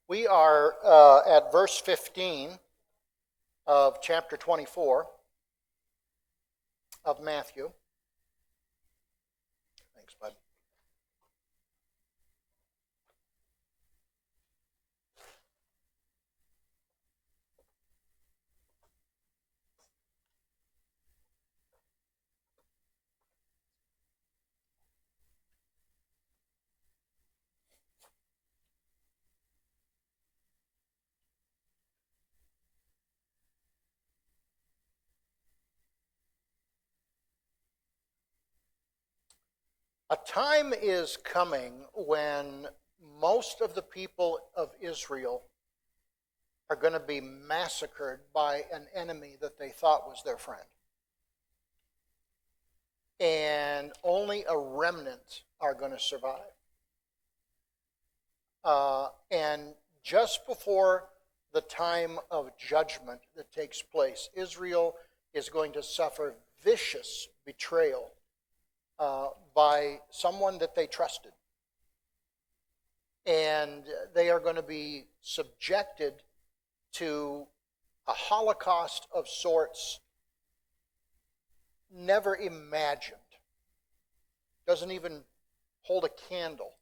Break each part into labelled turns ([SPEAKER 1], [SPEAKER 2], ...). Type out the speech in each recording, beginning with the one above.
[SPEAKER 1] We are at verse 15 of chapter 24 of Matthew. Thanks, bud. A time is coming when most of the people of Israel are going to be massacred by an enemy that they thought was their friend. And only a remnant are going to survive. And just before the time of judgment that takes place, Israel is going to suffer vicious betrayal by someone that they trusted. And they are going to be subjected to a holocaust of sorts never imagined. Doesn't even hold a candle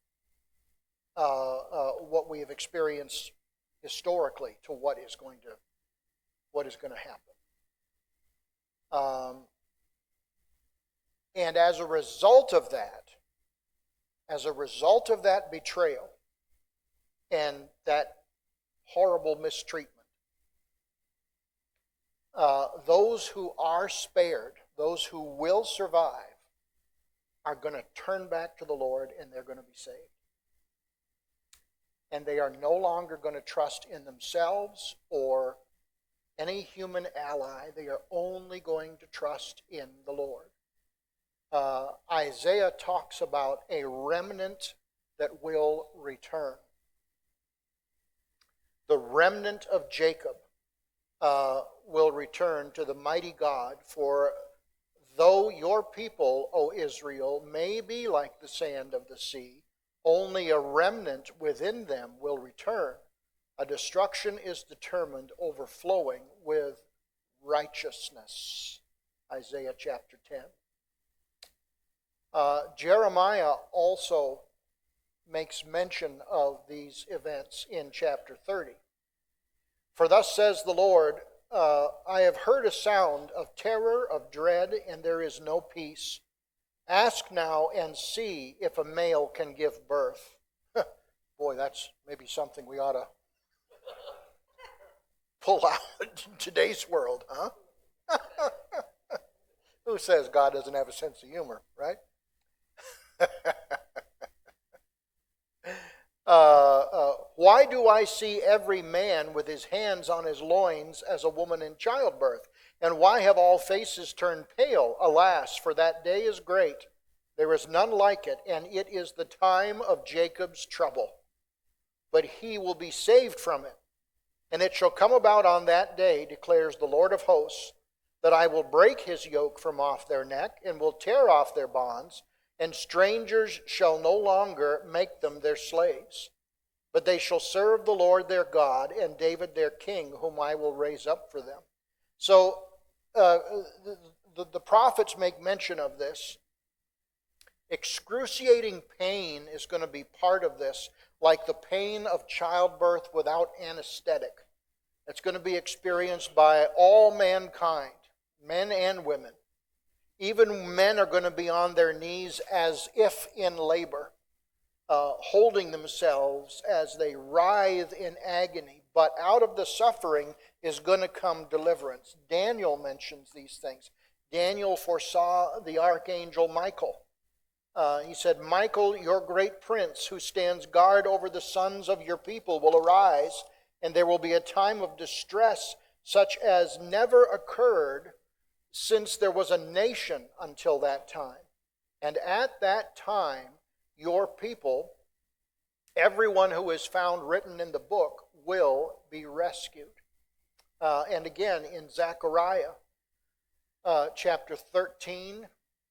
[SPEAKER 1] what we have experienced historically to what is going to happen. And as a result of that betrayal and that horrible mistreatment, those who are spared, those who will survive, are going to turn back to the Lord and they're going to be saved. And they are no longer going to trust in themselves or any human ally. They are only going to trust in the Lord. Isaiah talks about a remnant that will return. The remnant of Jacob will return to the mighty God. For though your people, O Israel, may be like the sand of the sea, only a remnant within them will return. A destruction is determined, overflowing with righteousness. Isaiah chapter 10. Jeremiah also makes mention of these events in chapter 30. For thus says the Lord, I have heard a sound of terror, of dread, and there is no peace. Ask now and see if a male can give birth. Boy, that's maybe something we ought to pull out in today's world, huh? Who says God doesn't have a sense of humor, right? Why do I see every man with his hands on his loins as a woman in childbirth? And why have all faces turned pale? Alas, for that day is great. There is none like it, and it is the time of Jacob's trouble. But he will be saved from it. And it shall come about on that day, declares the Lord of hosts, that I will break his yoke from off their neck, and will tear off their bonds, and strangers shall no longer make them their slaves. But they shall serve the Lord their God, and David their king, whom I will raise up for them. So the prophets make mention of this. Excruciating pain is going to be part of this, like the pain of childbirth without anesthetic. It's going to be experienced by all mankind, men and women. Even men are going to be on their knees as if in labor, holding themselves as they writhe in agony. But out of the suffering is going to come deliverance. Daniel mentions these things. Daniel foresaw the archangel Michael. He said, Michael, your great prince, who stands guard over the sons of your people, will arise, and there will be a time of distress such as never occurred since there was a nation until that time. And at that time, your people, everyone who is found written in the book, will be rescued. And again, in Zechariah chapter 13,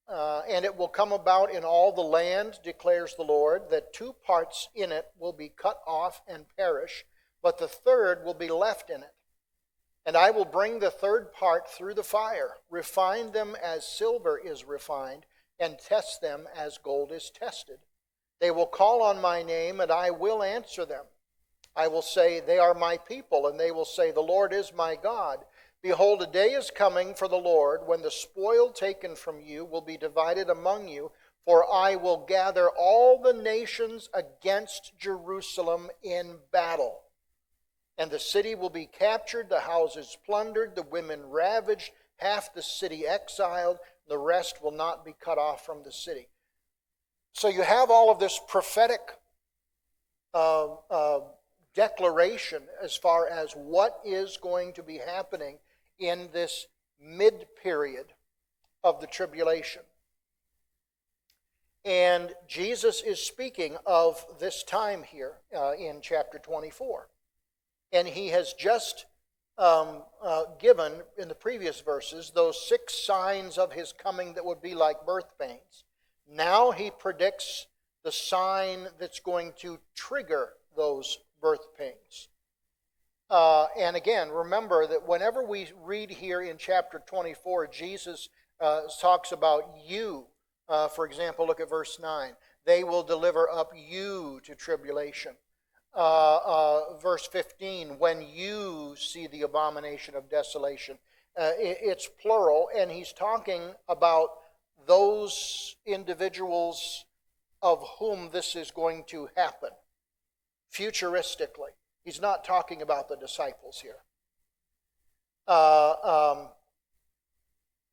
[SPEAKER 1] and it will come about in all the land, declares the Lord, that two parts in it will be cut off and perish. but the third will be left in it. And I will bring the third part through the fire, refine them as silver is refined, and test them as gold is tested. They will call on my name, and I will answer them. I will say, they are my people, and they will say, the Lord is my God. Behold, a day is coming for the Lord, when the spoil taken from you will be divided among you, for I will gather all the nations against Jerusalem in battle. And the city will be captured, the houses plundered, the women ravaged, half the city exiled, the rest will not be cut off from the city. So you have all of this prophetic declaration as far as what is going to be happening in this mid-period of the tribulation. And Jesus is speaking of this time here in chapter 24. And he has just given, in the previous verses, those 6 signs of his coming that would be like birth pains. Now he predicts the sign that's going to trigger those birth pains. And again, remember that whenever we read here in chapter 24, Jesus talks about you. For example, look at verse 9. They will deliver up you to tribulation. Verse 15, when you see the abomination of desolation. It's plural, and he's talking about those individuals of whom this is going to happen, futuristically. He's not talking about the disciples here.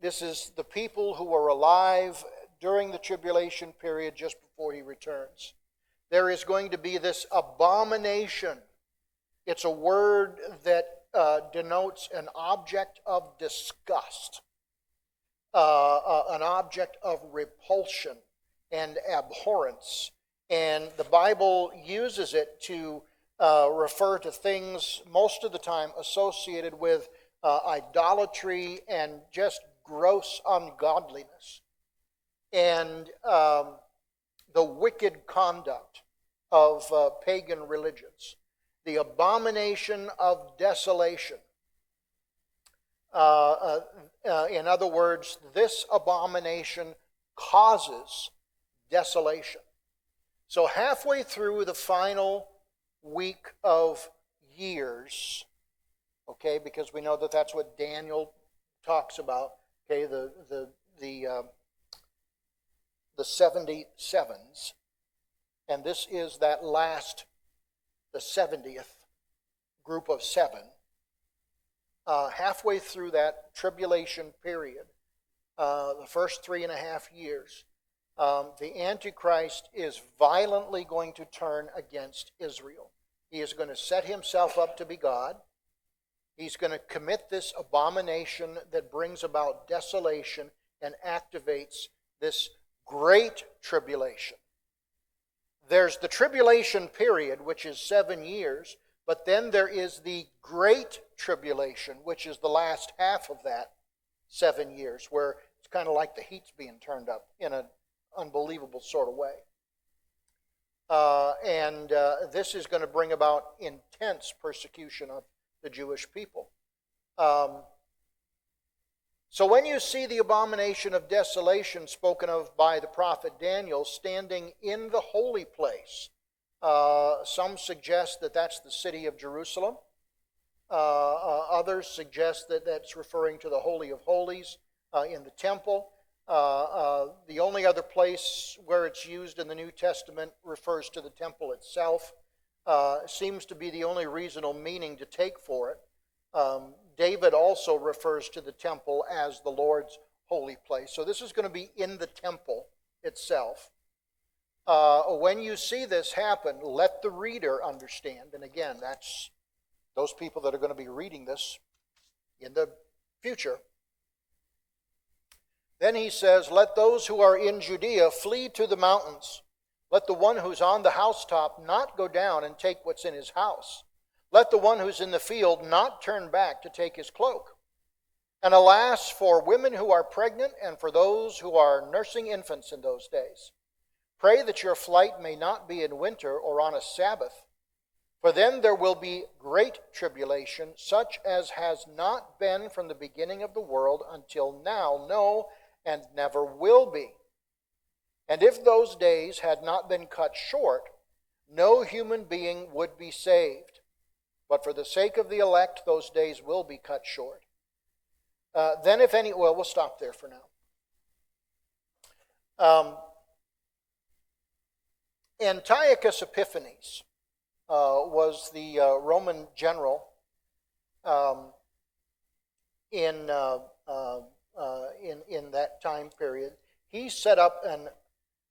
[SPEAKER 1] This is the people who were alive during the tribulation period just before he returns. There is going to be this abomination. It's a word that denotes an object of disgust, an object of repulsion and abhorrence. And the Bible uses it to refer to things most of the time associated with idolatry and just gross ungodliness. And the wicked conduct of pagan religions. The abomination of desolation. In other words, this abomination causes desolation. So halfway through the final week of years, okay, because we know that that's what Daniel talks about, okay, the 77s, and this is that last, the 70th group of 7. Halfway through that tribulation period, the first 3.5 years, the Antichrist is violently going to turn against Israel. He is going to set himself up to be God. He's going to commit this abomination that brings about desolation and activates this great tribulation. There's the tribulation period, which is 7 years, but then there is the great tribulation, which is the last half of that 7 years, where it's kind of like the heat's being turned up in an unbelievable sort of way. And this is going to bring about intense persecution of the Jewish people. So when you see the abomination of desolation spoken of by the prophet Daniel standing in the holy place, some suggest that that's the city of Jerusalem. Others suggest that that's referring to the Holy of Holies in the temple. The only other place where it's used in the New Testament refers to the temple itself. Seems to be the only reasonable meaning to take for it. David also refers to the temple as the Lord's holy place. So this is going to be in the temple itself. When you see this happen, let the reader understand. And again, that's those people that are going to be reading this in the future. Then he says, let those who are in Judea flee to the mountains. Let the one who's on the housetop not go down and take what's in his house. Let the one who's in the field not turn back to take his cloak. And alas, for women who are pregnant and for those who are nursing infants in those days. Pray that your flight may not be in winter or on a Sabbath, For then there will be great tribulation, such as has not been from the beginning of the world until now, no, and never will be. And if those days had not been cut short, no human being would be saved. But for the sake of the elect, those days will be cut short. Then if any, well, we'll stop there for now. Antiochus Epiphanes was the Roman general in that time period. He set up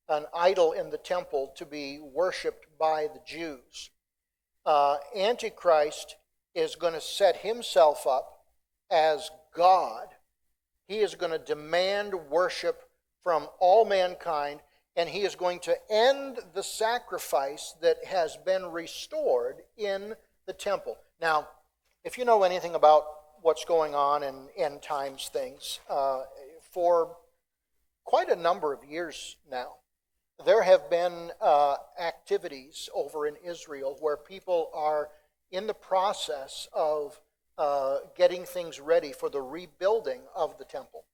[SPEAKER 1] an idol in the temple to be worshipped by the Jews. Antichrist is going to set himself up as God. He is going to demand worship from all mankind, and he is going to end the sacrifice that has been restored in the temple. Now, if you know anything about what's going on in end times things, for quite a number of years now, there have been activities over in Israel where people are in the process of getting things ready for the rebuilding of the temple.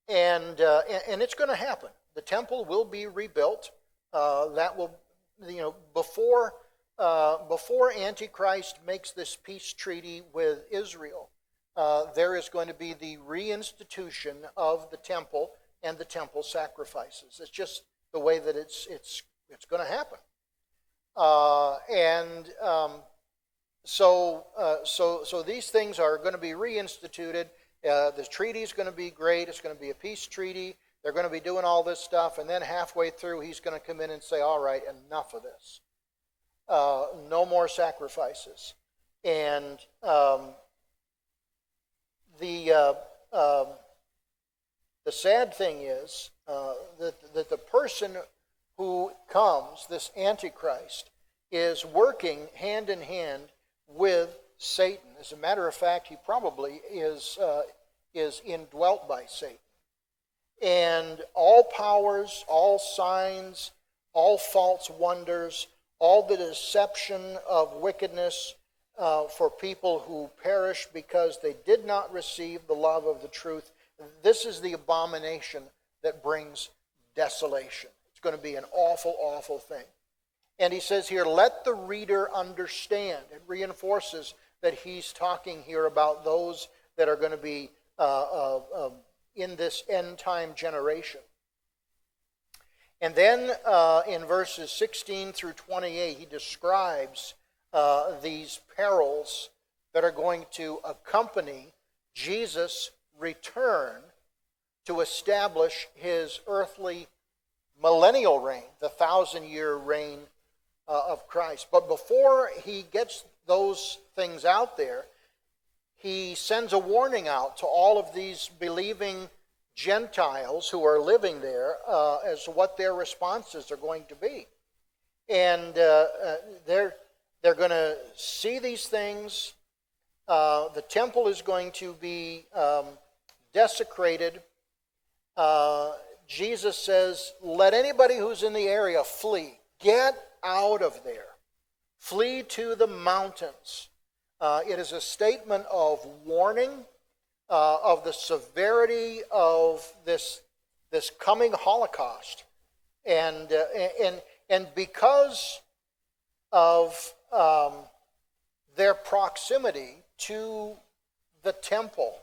[SPEAKER 1] And it's going to happen. The temple will be rebuilt. That will, before Antichrist makes this peace treaty with Israel, there is going to be the reinstitution of the temple and the temple sacrifices. It's just the way that it's going to happen. So these things are going to be reinstituted. The treaty is going to be great. It's going to be a peace treaty. They're going to be doing all this stuff, and then halfway through, he's going to come in and say, all right, enough of this. No more sacrifices. And the sad thing is that the person who comes, this Antichrist, is working hand in hand with Satan. As a matter of fact, he probably is indwelt by Satan. And all powers, all signs, all false wonders, all the deception of wickedness for people who perish because they did not receive the love of the truth. This is the abomination that brings desolation. It's going to be an awful, awful thing. And he says here, let the reader understand. It reinforces that he's talking here about those that are going to be in this end time generation. And then in verses 16 through 28, he describes these perils that are going to accompany Jesus' return to establish his earthly millennial reign, the 1,000-year reign of Christ. But before he gets those things out there, he sends a warning out to all of these believing Gentiles who are living there as to what their responses are going to be. And they're going to see these things. The temple is going to be desecrated. Jesus says, let anybody who's in the area flee. Get out of there. Flee to the mountains. It is a statement of warning of the severity of this coming Holocaust. And because of their proximity to the temple,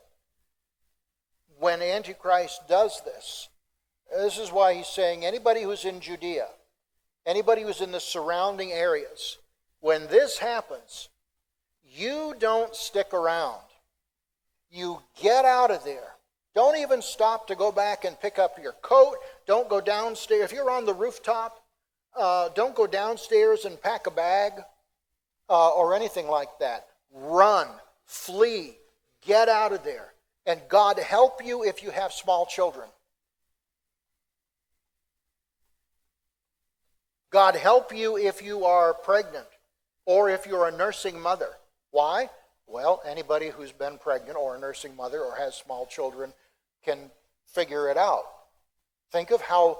[SPEAKER 1] when Antichrist does this, this is why he's saying anybody who's in Judea, anybody who's in the surrounding areas, when this happens, you don't stick around. You get out of there. Don't even stop to go back and pick up your coat. Don't go downstairs. If you're on the rooftop, don't go downstairs and pack a bag or anything like that. Run, flee, get out of there. And God help you if you have small children. God help you if you are pregnant or if you're a nursing mother. Why? Well, anybody who's been pregnant or a nursing mother or has small children can figure it out. Think of how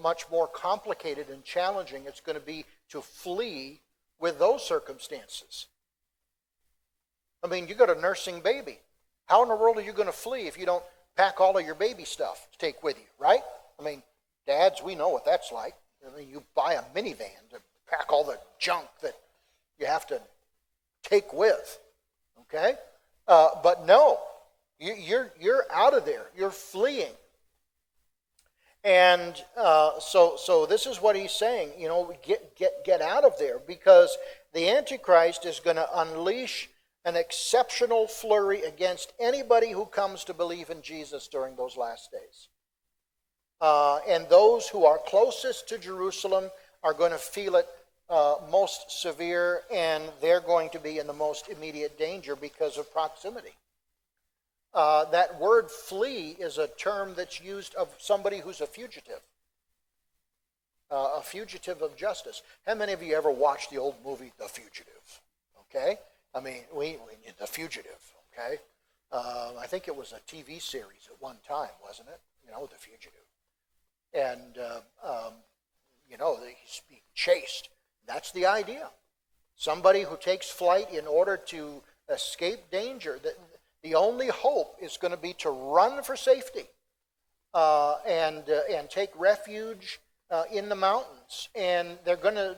[SPEAKER 1] much more complicated and challenging it's going to be to flee with those circumstances. I mean, you got a nursing baby. How in the world are you going to flee if you don't pack all of your baby stuff to take with you, right? I mean, dads, we know what that's like. I mean, you buy a minivan to pack all the junk that you have to take with, okay? But no, you're out of there. You're fleeing. And so this is what he's saying. You know, get out of there, because the Antichrist is going to unleash an exceptional flurry against anybody who comes to believe in Jesus during those last days. And those who are closest to Jerusalem are going to feel it most severe, and they're going to be in the most immediate danger because of proximity. That word flee is a term that's used of somebody who's a fugitive of justice. How many of you ever watched the old movie The Fugitive? Okay? I mean, we The Fugitive, okay? I think it was a TV series at one time, wasn't it? You know, The Fugitive. And, you know, he's being chased. That's the idea. Somebody who takes flight in order to escape danger. The only hope is going to be to run for safety and take refuge in the mountains. And they're going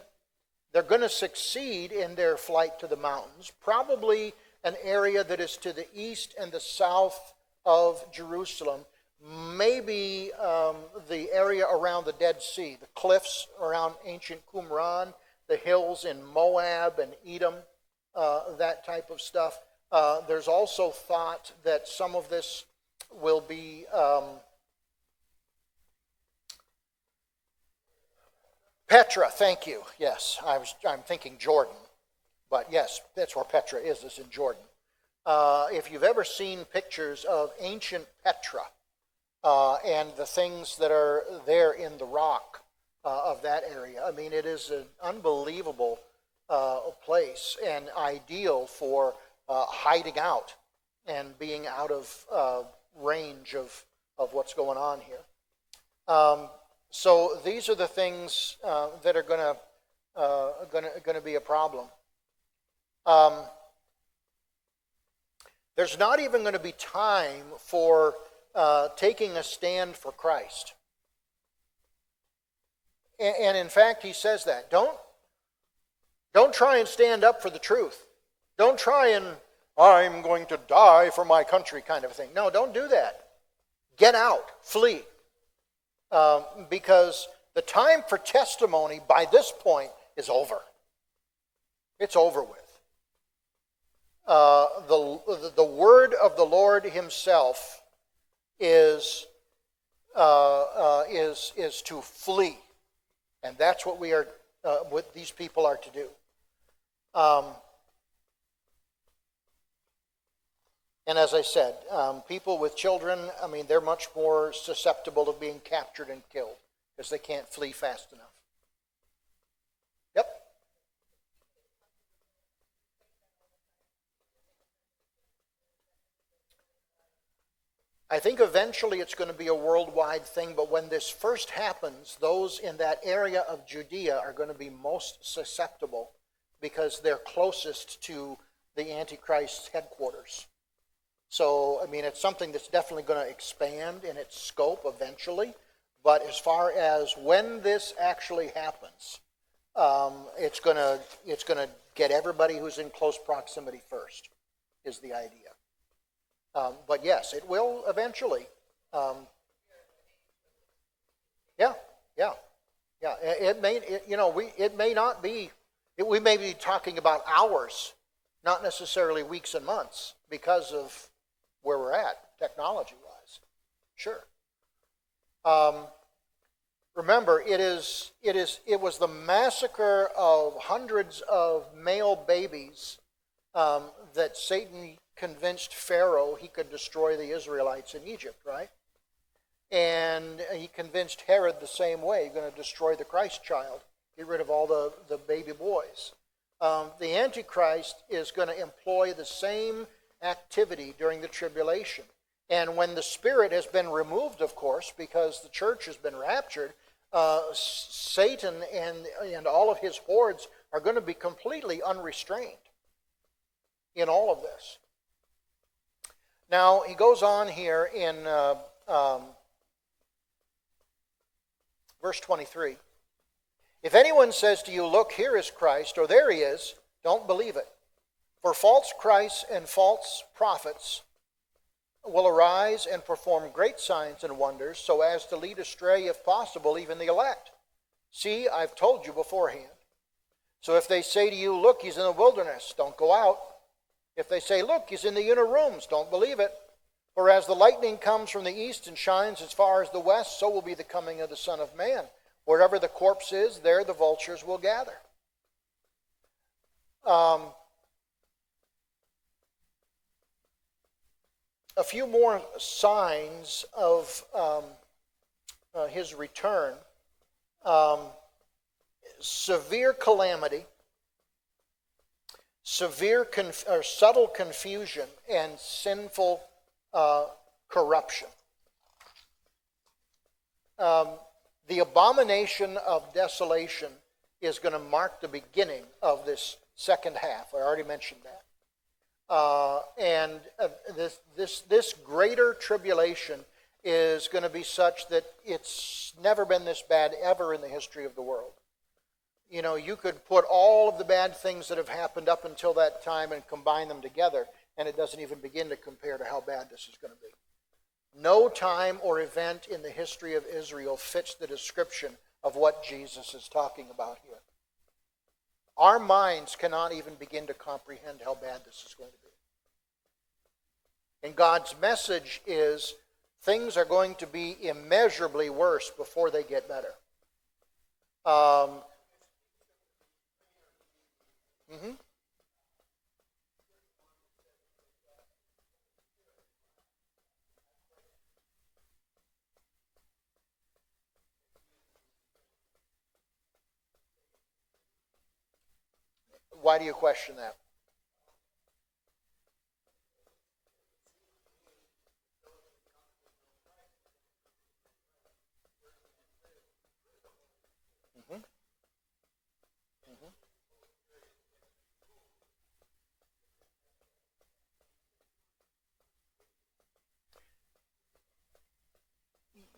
[SPEAKER 1] to succeed in their flight to the mountains, probably an area that is to the east and the south of Jerusalem, maybe the area around the Dead Sea, the cliffs around ancient Qumran, the hills in Moab and Edom, that type of stuff. There's also thought that some of this will be Petra, thank you. Yes, I'm thinking Jordan. But yes, that's where Petra is in Jordan. If you've ever seen pictures of ancient Petra and the things that are there in the rock of that area, I mean, it is an unbelievable place and ideal for hiding out and being out of range of what's going on here. So these are the things that are going to be a problem. There's not even going to be time for taking a stand for Christ. And in fact, he says that. Don't try and stand up for the truth. Don't try and, I'm going to die for my country kind of thing. No, don't do that. Get out. Flee. Because the time for testimony by this point is over. It's over with. The word of the Lord himself is to flee. And that's what what these people are to do. And as I said, people with children, I mean, they're much more susceptible to being captured and killed because they can't flee fast enough. Yep. I think eventually it's going to be a worldwide thing, but when this first happens, those in that area of Judea are going to be most susceptible because they're closest to the Antichrist's headquarters. So, I mean, it's something that's definitely going to expand in its scope eventually. But as far as when this actually happens, it's going to get everybody who's in close proximity first, is the idea. But yes, it will eventually. Yeah. It may not be. We may be talking about hours, not necessarily weeks and months, because of where we're at, technology-wise. Sure. Remember, it was the massacre of hundreds of male babies that Satan convinced Pharaoh he could destroy the Israelites in Egypt, right? And he convinced Herod the same way. You're going to destroy the Christ child. Get rid of all the baby boys. The Antichrist is going to employ the same activity during the tribulation. And when the Spirit has been removed, of course, because the church has been raptured, Satan and all of his hordes are going to be completely unrestrained in all of this. Now, he goes on here in verse 23. If anyone says to you, look, here is Christ, or there he is, don't believe it. For false Christs and false prophets will arise and perform great signs and wonders, so as to lead astray, if possible, even the elect. See, I've told you beforehand. So if they say to you, look, he's in the wilderness, don't go out. If they say, look, he's in the inner rooms, don't believe it. For as the lightning comes from the east and shines as far as the west, so will be the coming of the Son of Man. Wherever the corpse is, there the vultures will gather. A few more signs of his return. Severe calamity, subtle confusion, and sinful corruption. The abomination of desolation is going to mark the beginning of this second half. I already mentioned that. This greater tribulation is going to be such that it's never been this bad ever in the history of the world. You know, you could put all of the bad things that have happened up until that time and combine them together, and it doesn't even begin to compare to how bad this is going to be. No time or event in the history of Israel fits the description of what Jesus is talking about here. Our minds cannot even begin to comprehend how bad this is going to be. And God's message is things are going to be immeasurably worse before they get better. Why do you question that?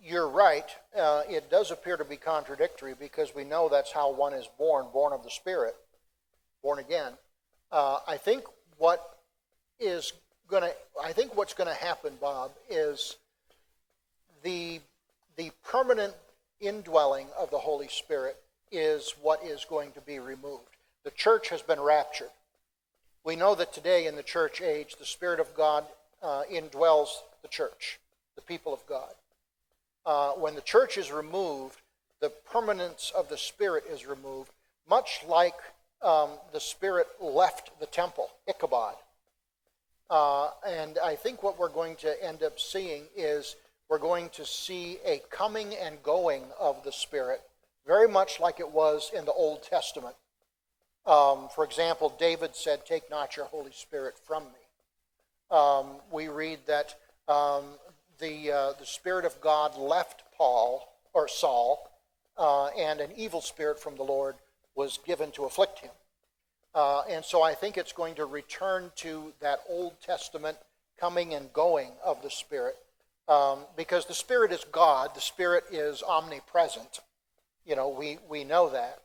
[SPEAKER 1] You're right. It does appear to be contradictory because we know that's how one is born of the Spirit, born again. I think what's going to happen, Bob, is the permanent indwelling of the Holy Spirit is what is going to be removed. The church has been raptured. We know that today in the church age, the Spirit of God indwells the church, the people of God. When the church is removed, the permanence of the Spirit is removed, much like the Spirit left the temple, Ichabod. And I think what we're going to end up seeing is we're going to see a coming and going of the Spirit, very much like it was in the Old Testament. For example, David said, "Take not your Holy Spirit from me." We read that the Spirit of God left Saul, and an evil spirit from the Lord was given to afflict him. And so I think it's going to return to that Old Testament coming and going of the Spirit, because the Spirit is God. The Spirit is omnipresent. You know, we know that.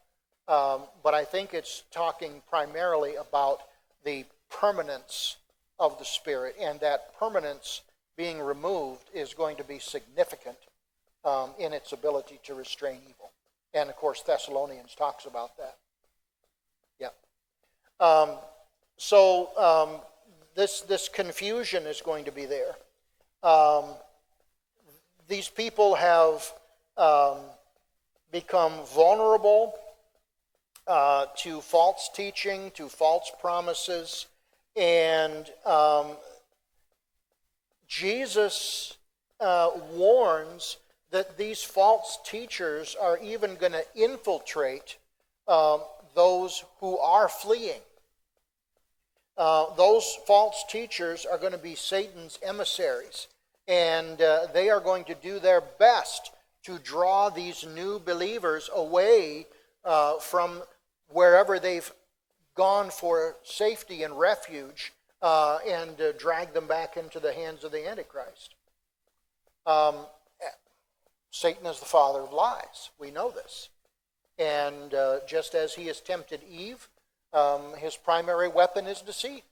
[SPEAKER 1] But I think it's talking primarily about the permanence of the Spirit, and that permanence being removed is going to be significant in its ability to restrain evil. And of course, Thessalonians talks about that. Yeah. This confusion is going to be there. These people have become vulnerable to false teaching, to false promises, and Jesus warns that these false teachers are even going to infiltrate those who are fleeing. Those false teachers are going to be Satan's emissaries, and they are going to do their best to draw these new believers away from wherever they've gone for safety and refuge and drag them back into the hands of the Antichrist. Satan is the father of lies. We know this. And just as he has tempted Eve, his primary weapon is deceit.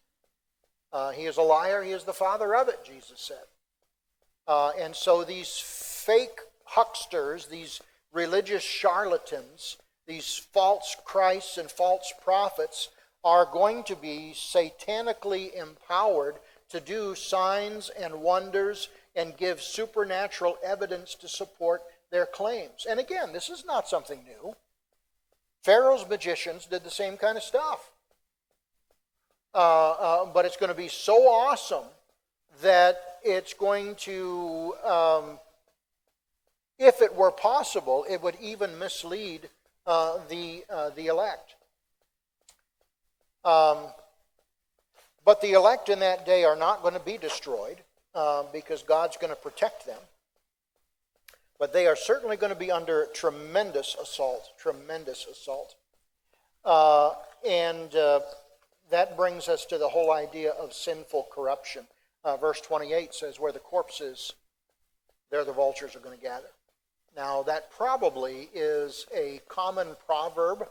[SPEAKER 1] He is a liar. He is the father of it, Jesus said. And so these fake hucksters, these religious charlatans, these false Christs and false prophets are going to be satanically empowered to do signs and wonders and give supernatural evidence to support their claims. And again, this is not something new. Pharaoh's magicians did the same kind of stuff. But it's going to be so awesome that it's going to, if it were possible, it would even mislead the elect. But the elect in that day are not going to be destroyed because God's going to protect them. But they are certainly going to be under tremendous assault. And that brings us to the whole idea of sinful corruption. Verse 28 says, where the corpse is, there the vultures are going to gather. Now, that probably is a common proverb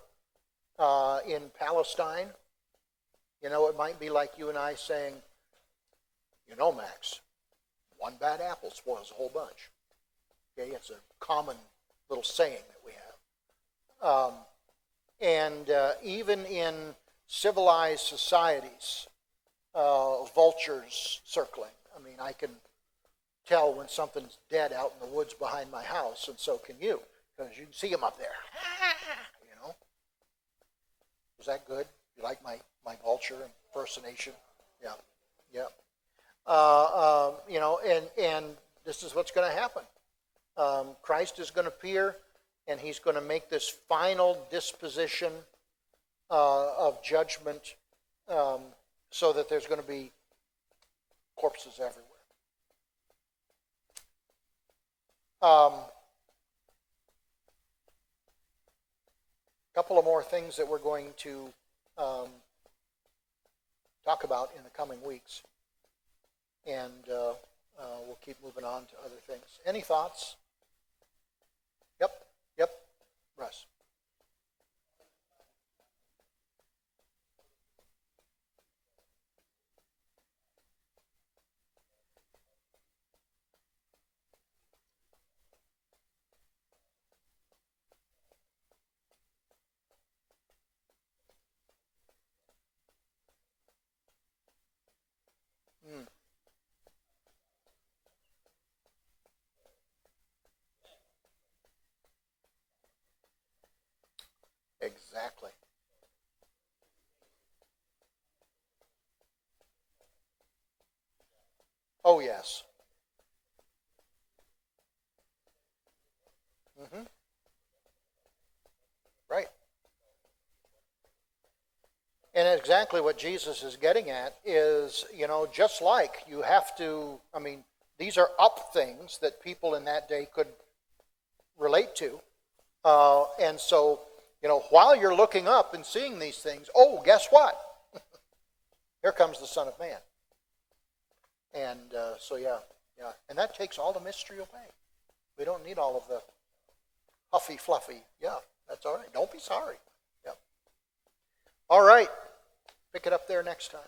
[SPEAKER 1] in Palestine. You know, it might be like you and I saying, you know, Max, one bad apple spoils a whole bunch. Okay, it's a common little saying that we have. And even in civilized societies, vultures circling. I mean, I can tell when something's dead out in the woods behind my house, and so can you, because you can see them up there. You know? Was that good? You like my vulture impersonation? Yeah. You know, and this is what's going to happen. Christ is going to appear, and he's going to make this final disposition of judgment so that there's going to be corpses everywhere. A couple of more things that we're going to talk about in the coming weeks. And we'll keep moving on to other things. Any thoughts? Yep. Russ. Exactly. Oh, yes. Right. And exactly what Jesus is getting at is, you know, just like you have to, I mean, these are up things that people in that day could relate to. And so, you know, while you're looking up and seeing these things, oh, guess what? Here comes the Son of Man. And so, yeah. And that takes all the mystery away. We don't need all of the huffy fluffy. Yeah, that's all right. Don't be sorry. Yeah. All right. Pick it up there next time.